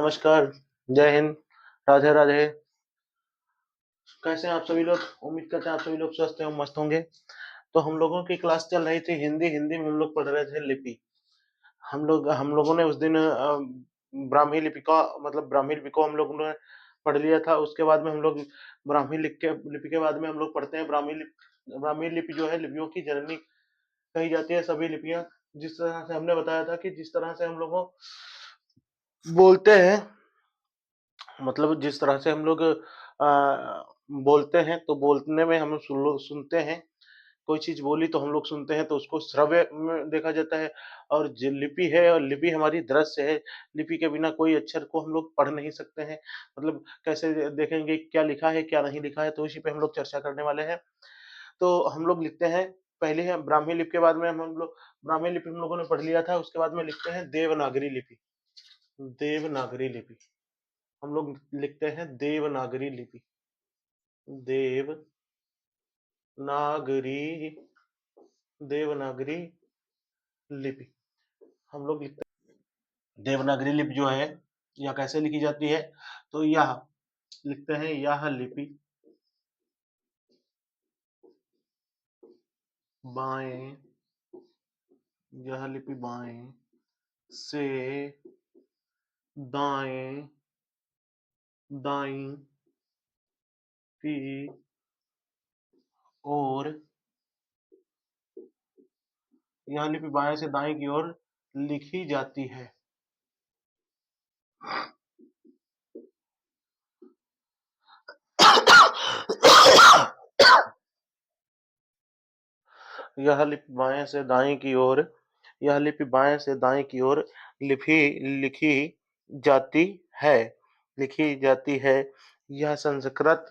नमस्कार, जय हिंद, राधे राधे। कैसे हैं आप सभी लोग? उम्मीद करते हैं आप सभी लोग स्वस्थ एवं मस्त होंगे। तो हम लोगों की क्लास चल रही थी हिंदी, हिंदी में हम लोग पढ़ रहे थे लिपि। हम लोगों ने उस दिन ब्राह्मी लिपि का मतलब ब्राह्मी लिपि को हम लोगों ने पढ़ लिया था। उसके बाद में हम लोग लिपि के बाद में हम लोग पढ़ते हैं ब्राह्मी लिपि जो है लिपियों की जननी कही जाती है। सभी लिपियाँ जिस तरह से हमने बताया था कि जिस तरह से हम लोगों बोलते हैं मतलब जिस तरह से हम लोग बोलते हैं तो बोलने में हम सुनते हैं, कोई चीज़ बोली तो हम लोग सुनते हैं तो उसको श्रव्य में देखा जाता है और जो लिपि है और लिपि हमारी दृश्य है, लिपि के बिना कोई अक्षर को हम लोग पढ़ नहीं सकते हैं। मतलब कैसे देखेंगे क्या लिखा है, क्या नहीं लिखा है तो इसी पे हम लोग चर्चा करने वाले हैं। तो हम लोग लिखते हैं, पहले है ब्राह्मी लिपि के बाद में हम लोग ब्राह्मी लिपि हम लोगों ने पढ़ लिया था, उसके बाद में लिखते हैं देवनागरी लिपि। देवनागरी लिपि। हम लोग लिखते हैं देवनागरी लिपि। देवनागरी देवनागरी लिपि हम लोग लिखते हैं। देवनागरी लिपि जो है यह कैसे लिखी जाती है तो यह लिखते हैं यह लिपि बाएं यह लिपि बाएं से दाएं दाईं की ओर यह लिपि बाएं से दाएं की ओर लिखी जाती है। यह लिपि बाएं से दाएं की ओर यह लिपि बाएं से दाएं की ओर लिपि लिखी जाती है लिखी जाती है। यह संस्कृत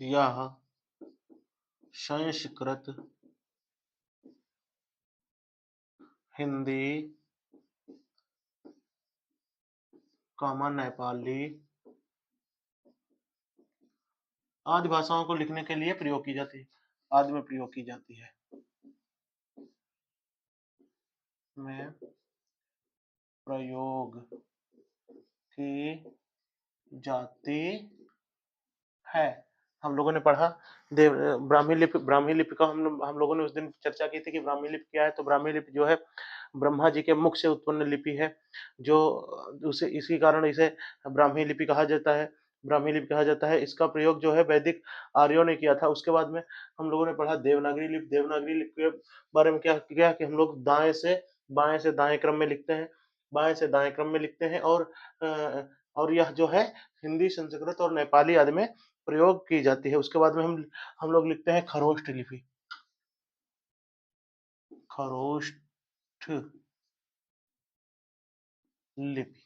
यह संस्कृत हिंदी नेपाली आदि भाषाओं को लिखने के लिए प्रयोग की जाती है। आदि में प्रयोग की जाती है में प्रयोग की जाती है। हम लोगों ने पढ़ा देव ब्राह्मी लिपि का हम लोगों ने उस दिन चर्चा की थी कि ब्राह्मी लिपि क्या है। तो ब्राह्मी लिपि जो है ब्रह्मा जी के मुख से उत्पन्न लिपि है, जो उसे इसी कारण इसे ब्राह्मी लिपि कहा जाता है। ब्राह्मी लिपि कहा जाता है। इसका प्रयोग जो है वैदिक आर्यों ने किया था। उसके बाद में हम लोगों ने पढ़ा देवनागरी लिपि। देवनागरी लिपि के बारे में क्या किया कि हम लोग बाएं से दाएं क्रम में लिखते हैं, बाएं से दाएं क्रम में लिखते हैं और यह जो है हिंदी, संस्कृत और नेपाली आदि में प्रयोग की जाती है। उसके बाद में हम लोग लिखते हैं खरोष्ठ लिपि। खरोष्ठ लिपि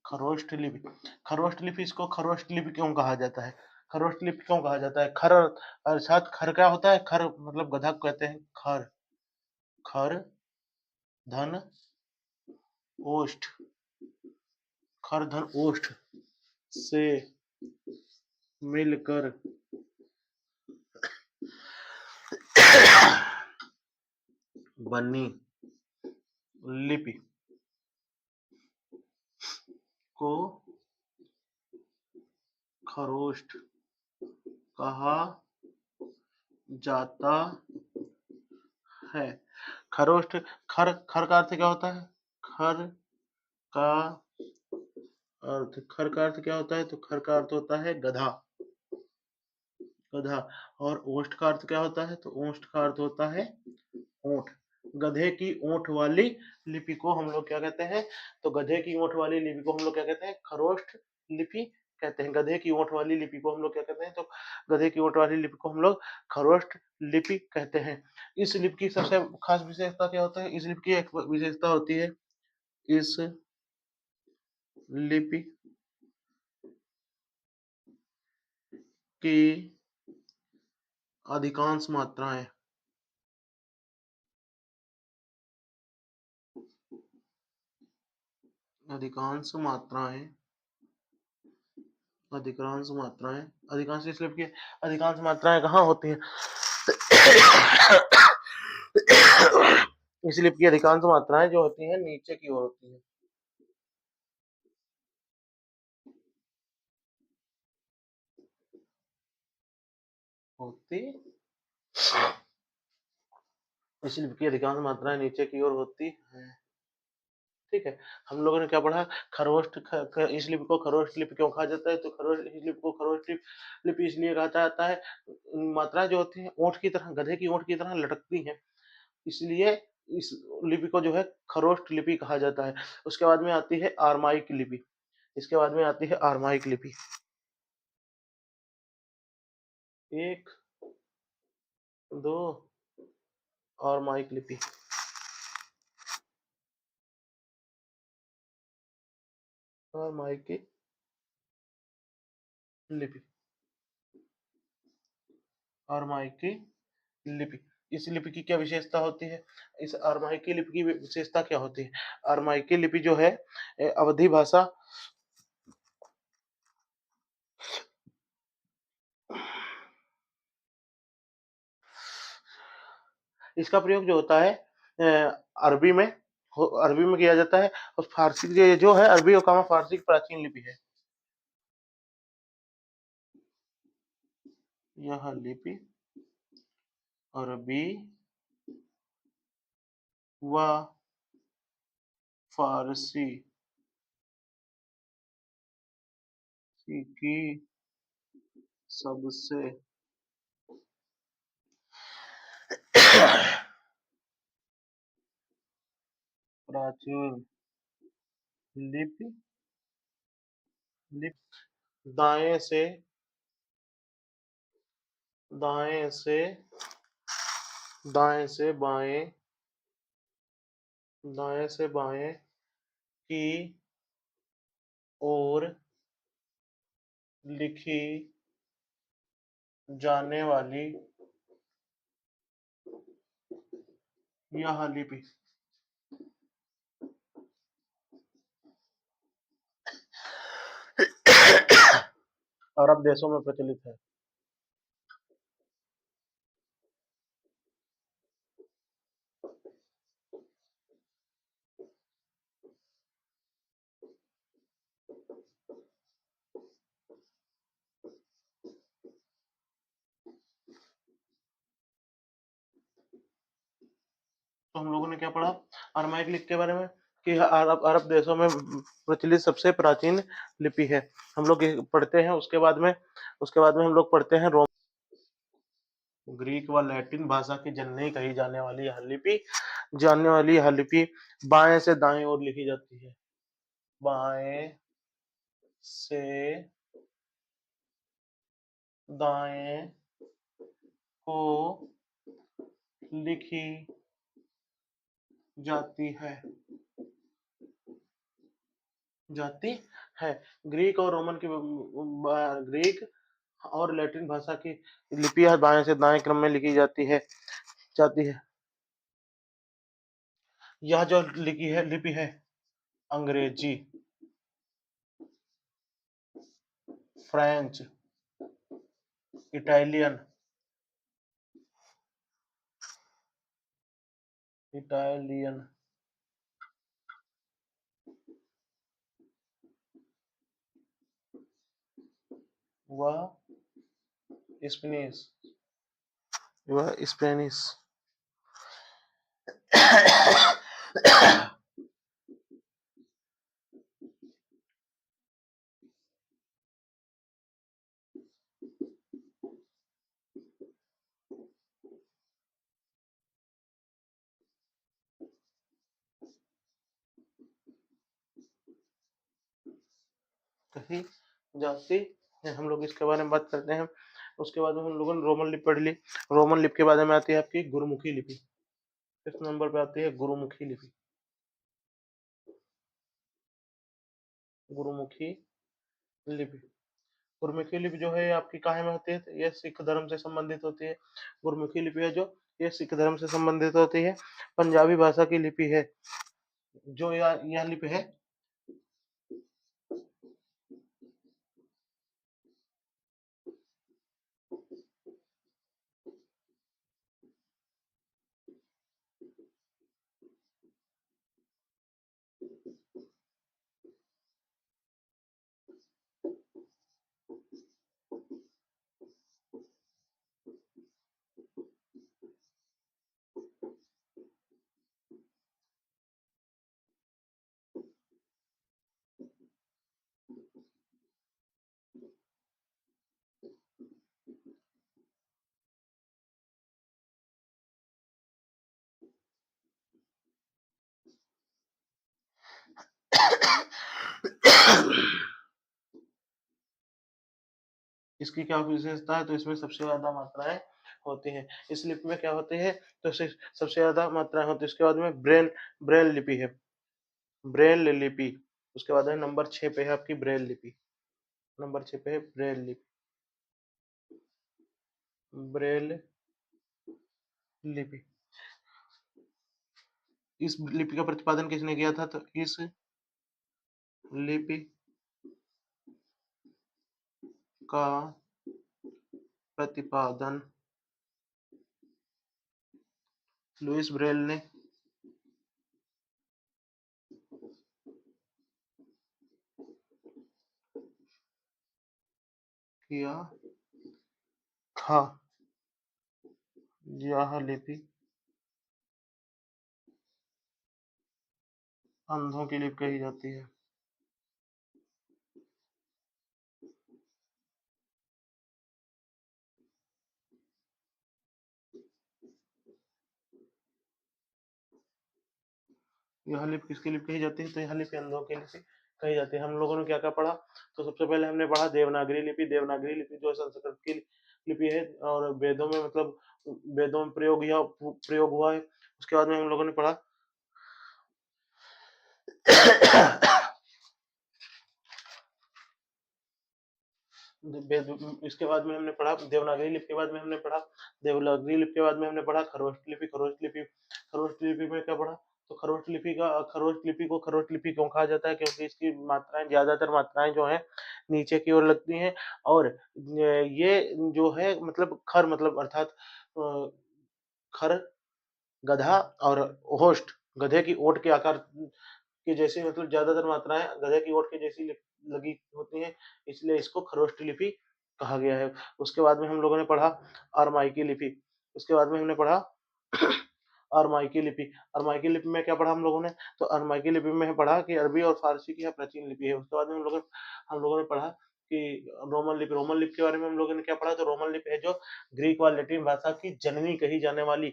खरोष्ठ लिपि खरोष्ठ लिपि इसको खरोष्ठ लिपि क्यों कहा जाता है? खरोष्ठ लिपि क्यों कहा जाता है? खर अर्थात खर क्या होता है? खर मतलब गधा को कहते हैं खर। खर धन ओष्ठ खर धन ओष्ठ से मिलकर बनी लिपि को खरोष्ठ कहा जाता है। खरोष्ठ खर खर का अर्थ क्या होता है? का खर का अर्थ क्या होता है? तो खर का अर्थ होता है गधा। गधा। और ओष्ठ का अर्थ क्या होता है? तो ओष्ठ का अर्थ होता है ऊंट। गधे की ऊंट वाली लिपि को हम लोग क्या कहते हैं? तो गधे की ऊंट वाली लिपि को हम लोग क्या कहते हैं? खरोष्ठ लिपि कहते हैं। गधे की ऊंट वाली लिपि को हम लोग क्या कहते हैं? तो गधे की ऊंट वाली लिपि को हम लोग खरोष्ठ लिपि कहते हैं। इस लिपि की सबसे खास विशेषता क्या होता है? इस लिपि की एक विशेषता होती है, इस लिपि की अधिकांश मात्राएं अधिकांश मात्राएं अधिकांश इस लिपि की अधिकांश मात्राएं कहाँ होती हैं? इस लिपि की अधिकांश मात्राएं जो होती हैं नीचे की ओर होती हैं। होती इस लिपि की अधिकांश मात्राएं नीचे की ओर होती हैं। ठीक है, हम लोगों ने क्या पढ़ा, इस लिपि को खरोष्ट लिपि क्यों कहा जाता है, तो खरोष्ट इस लिपि को खरोष्ट लिपि इसलिए कहा जाता है, मात्राएं जो होती हैं ऊंट की तरह, गधे की ऊंट की तरह लटकती हैं, इसलिए इस लिपि को जो है खरोष्ट लिपि कहा जाता है। उसके बाद में आती है आरमाइक लिपि, इसके बाद में आती है आरमाइक लिपि। एक, दो, आरमाइक लिपि। आरमाइक लिपि, आरमाइकी लिपि। इस लिपि की क्या विशेषता होती है, इस आरमाइकी लिपि की विशेषता क्या होती है? आरमाइकी लिपि जो है अवधी भाषा, इसका प्रयोग जो होता है अरबी में, अरबी में किया जाता है, और फारसी जो है, अरबी और कामा फारसी की प्राचीन लिपि है। यह लिपि अरबी व फारसी की सबसे प्राचीन लिपि, दाएं से, दाएं से, दाएं से बाएं, दाएं से बाएं की ओर लिखी जाने वाली यह लिपि अरब देशों में प्रचलित है। तो हम लोगों ने क्या पढ़ा अरमाइक लिपि के बारे में, कि अरब देशों में प्रचलित सबसे प्राचीन लिपि है। हम लोग पढ़ते हैं, उसके बाद में हम लोग पढ़ते हैं रोम, ग्रीक व लैटिन भाषा की जननी कही जाने वाली यह लिपि बाएं से दाएं ओर लिखी जाती है। बाएं से दाएं को लिखी जाती है, जाती है। ग्रीक और रोमन की, ग्रीक और लैटिन भाषा की लिपियां बाएं से दाएं क्रम में लिखी जाती है। यह जो लिपि है अंग्रेजी, फ्रेंच, इटालियन, इटालियन व स्पेनिश, स्पेनिश कही जाती है। हम लोग इसके बारे में बात करते हैं। उसके बाद में हम लोगों ने रोमन लिपि पढ़ ली। रोमन लिपि के बारे में आती है आपकी गुरुमुखी लिपि। इस नंबर पे आती है गुरुमुखी लिपि। गुरुमुखी लिपि, गुरुमुखी लिपि जो है आपकी काहे में होती है, ये सिख धर्म से संबंधित होती है। गुरुमुखी लिपि है जो, ये सिख धर्म से संबंधित होती है। पंजाबी भाषा की लिपि है जो यह लिपि है, इसकी क्या विशेषता है, तो इसमें सबसे ज्यादा मात्राएं होती हैं। इस लिपि में क्या होते हैं, तो सबसे ज्यादा मात्राएं होती है। उसके बाद में ब्रेल लिपि है, ब्रेल लिपि। उसके बाद में नंबर 6 पे है आपकी ब्रेल लिपि, नंबर 6 पे है ब्रेल लिपि, ब्रेल लिपि। इस लिपि का प्रतिपादन किसने किया था, तो इस लिपि का प्रतिपादन लुईस ब्रेल ने किया था। यह लिपि अंधों की लिपि कही जाती है। यह लिपि किसकी लिपि कही जाती है, तो यह लिपि अंधों की लिपि कही जाती है। हम लोगों ने क्या क्या पढ़ा, तो सबसे पहले हमने पढ़ा देवनागरी लिपि। देवनागरी लिपि जो संस्कृत की लिपि है और वेदों में मतलब वेदों में प्रयोग हुआ है। उसके बाद में हम लोगों ने पढ़ा इसके बाद में हमने पढ़ा देवनागरी लिपि के बाद में हमने पढ़ा देवनागरी लिपि के बाद में हमने पढ़ा खरोष्ट लिपि। खरोष्ट लिपि, खरोष्ट लिपि में क्या पढ़ा, तो खरोष्ट लिपि को खरोष्ट लिपि क्यों कहा जाता है, क्योंकि इसकी मात्राएं ज्यादातर मात्राएं जो है नीचे की ओर लगती हैं। और ये जो है मतलब खर मतलब अर्थात खर, गधा और होस्ट, गधे की ओट के आकार के जैसे मतलब ज्यादातर मात्राएं गधे की ओट के जैसी लगी होती हैं, इसलिए इसको खरोष्ट लिपि कहा गया है। उसके बाद में हम लोगों ने पढ़ा अरमाइकी लिपि। उसके बाद में हमने पढ़ा अरमाइकी लिपि। अरमाइकी लिपि में क्या पढ़ा हम लोगों ने, तो अरमाइकी लिपि में पढ़ा कि अरबी और फारसी की यह प्राचीन लिपि है। उसके बाद में हम लोगों ने पढ़ा कि रोमन लिपि। रोमन लिपि के बारे में हम लोगों ने क्या पढ़ा, तो रोमन लिपि है जो ग्रीक व लैटिन भाषा की जननी कही जाने वाली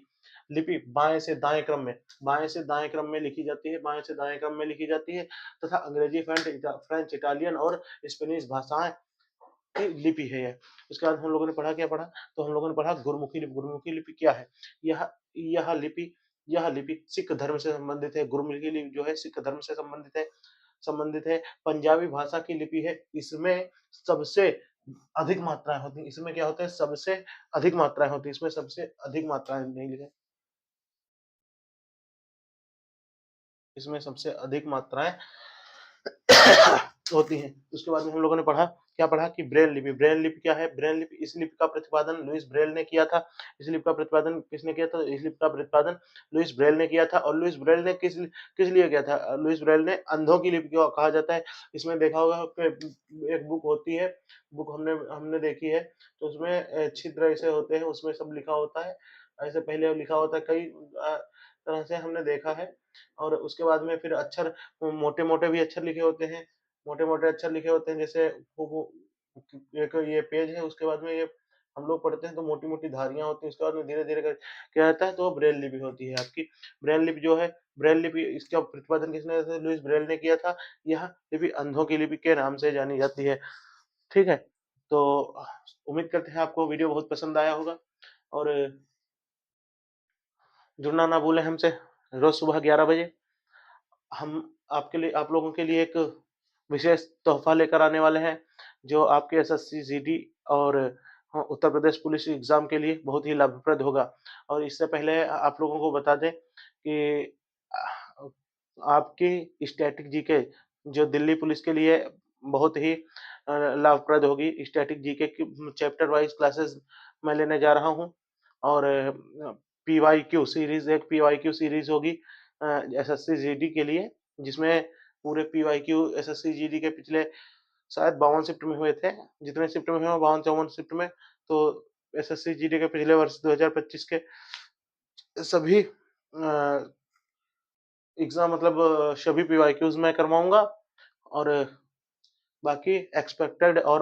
लिपि बाएं से दाएं क्रम में, बाएं से दाएं क्रम में लिखी जाती है, बाएं से दाएं क्रम में लिखी जाती है तथा अंग्रेजी, फ्रेंच, इटालियन और स्पेनिश भाषाएं की लिपि है यह। उसके बाद हम लोगों ने पढ़ा क्या पढ़ा, तो हम लोगों ने पढ़ा गुरमुखी लिपि। गुरमुखी लिपि क्या है, यह यह लिपि यह लिपि सिख धर्म से संबंधित है। गुरमुखी लिपि जो है सिख धर्म से संबंधित है। पंजाबी भाषा की लिपि है। इसमें सबसे अधिक मात्राएं होती हैं। इसमें क्या होता है, सबसे अधिक मात्राएं होती है, इसमें सबसे अधिक मात्राएं नहीं लिखे, इसमें सबसे अधिक मात्राएं होती हैं। उसके बाद में हम लोगों ने पढ़ा क्या पढ़ा कि ब्रेल लिपि। ब्रेल लिपि क्या है, ब्रेल लिपि, इस लिपि का प्रतिपादन लुईस ब्रेल ने किया था। इस लिपि का प्रतिपादन किसने किया था, इस लिपि का प्रतिपादन लुईस ब्रेल ने किया था। और लुईस ब्रेल ने किस किस लिए किया था, लुईस ब्रेल ने अंधों की लिपि को कहा जाता है। इसमें देखा होगा कि एक बुक होती है, बुक हमने हमने देखी है, तो उसमें छिद्र ऐसे होते हैं, उसमें सब लिखा होता है, ऐसे पहले लिखा होता है, कई तरह से हमने देखा है। और उसके बाद में फिर अक्षर, मोटे मोटे भी अक्षर लिखे होते हैं, मोटे मोटे अक्षर लिखे होते हैं, जैसे वो एक ये पेज है, उसके बाद में ये हम लोग पढ़ते हैं तो मोटी मोटी धारियां होती हैं, उसके बाद में धीरे धीरे कर क्या रहता है, तो ब्रेल लिपि होती है आपकी। ब्रेल लिपि जो है, ब्रेल लिपि, इसका प्रतिपादन किसने, लुईस ब्रेल ने किया था। यह लिपि अंधों की लिपि के नाम से जानी जाती है। ठीक है, तो उम्मीद करते हैं आपको वीडियो बहुत पसंद आया होगा। और जुड़ना ना भूलें हमसे, रोज सुबह 11 बजे। हम आपके लिए, आप लोगों के लिए एक विशेष तोहफा लेकर आने वाले हैं, जो आपके एसएससी जीडी और उत्तर प्रदेश पुलिस एग्जाम के लिए बहुत ही लाभप्रद होगा। और इससे पहले आप लोगों को बता दें कि आपकी स्टैटिक जीके जो दिल्ली पुलिस के लिए बहुत ही लाभप्रद होगी। स्टैटिक जीके की चैप्टर वाइज क्लासेस मैं लेने जा रहा हूँ। और पीवाईक्यू सीरीज, एक पीवाईक्यू सीरीज होगी एसएससी जीडी के लिए, जिसमें पूरे पीवाईक्यू एसएससी जीडी के पिछले शायद 52 शिफ्ट में हुए थे, जितने शिफ्ट में हुए 52-54 शिफ्ट में, तो एसएससी जीडी के पिछले वर्ष 2025 के सभी एग्जाम मतलब सभी पीवाईक्यूज मैं करवाऊंगा। और बाकी एक्सपेक्टेड और